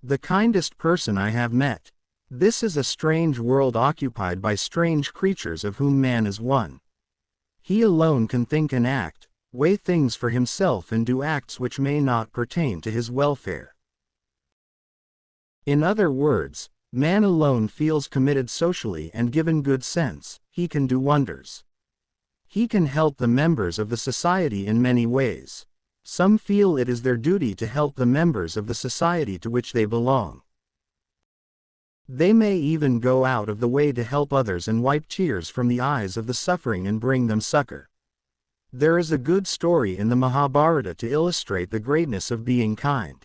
The kindest person I have met. This is a strange world occupied by strange creatures of whom man is one. He alone can think and act, weigh things for himself and do acts which may not pertain to his welfare. In other words, man alone feels committed socially, and given good sense, he can do wonders. He can help the members of the society in many ways. Some feel it is their duty to help the members of the society to which they belong. They may even go out of the way to help others and wipe tears from the eyes of the suffering and bring them succor. There is a good story in the Mahabharata to illustrate the greatness of being kind.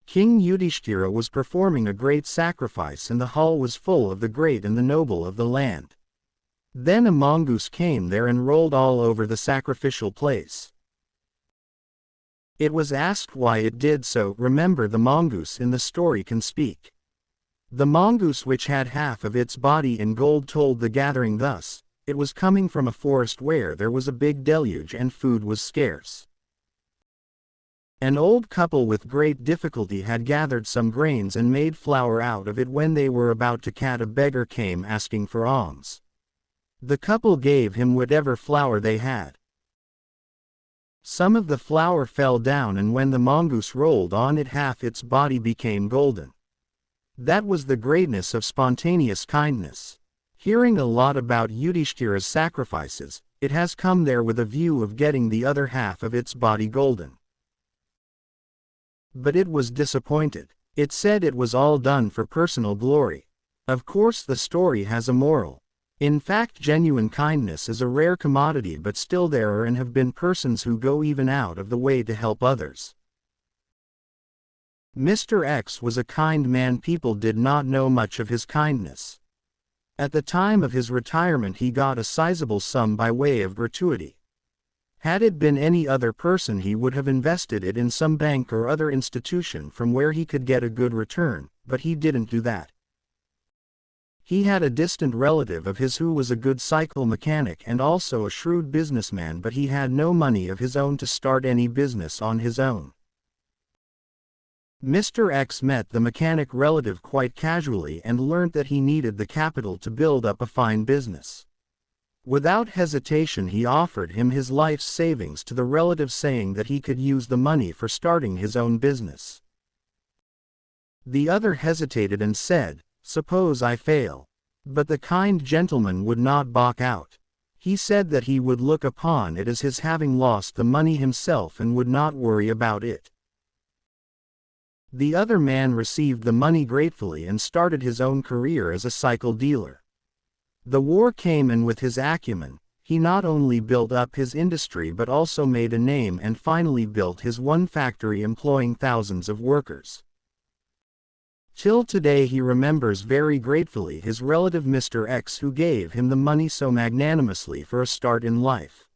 King Yudhishthira was performing a great sacrifice, and the hall was full of the great and the noble of the land. Then a mongoose came there and rolled all over the sacrificial place. It was asked why it did so. Remember, the mongoose in the story can speak. The mongoose, which had half of its body in gold, told the gathering thus: it was coming from a forest where there was a big deluge and food was scarce. An old couple with great difficulty had gathered some grains and made flour out of it. When they were about to cut, a beggar came asking for alms. The couple gave him whatever flour they had. Some of the flour fell down, and when the mongoose rolled on it, half its body became golden. That was the greatness of spontaneous kindness. Hearing a lot about Yudhishthira's sacrifices, it has come there with a view of getting the other half of its body golden. But it was disappointed. It said it was all done for personal glory. Of course, the story has a moral. In fact, genuine kindness is a rare commodity, but still there are and have been persons who go even out of the way to help others. Mr. X was a kind man. People did not know much of his kindness. At the time of his retirement, he got a sizable sum by way of gratuity. Had it been any other person, he would have invested it in some bank or other institution from where he could get a good return, but he didn't do that. He had a distant relative of his who was a good cycle mechanic and also a shrewd businessman, but he had no money of his own to start any business on his own. Mr. X met the mechanic relative quite casually and learnt that he needed the capital to build up a fine business. Without hesitation, he offered him his life's savings to the relative, saying that he could use the money for starting his own business. The other hesitated and said, "Suppose I fail?" But the kind gentleman would not back out. He said that he would look upon it as his having lost the money himself and would not worry about it. The other man received the money gratefully and started his own career as a cycle dealer. The war came, and with his acumen, he not only built up his industry but also made a name and finally built his one factory employing thousands of workers. Till today he remembers very gratefully his relative Mr. X, who gave him the money so magnanimously for a start in life.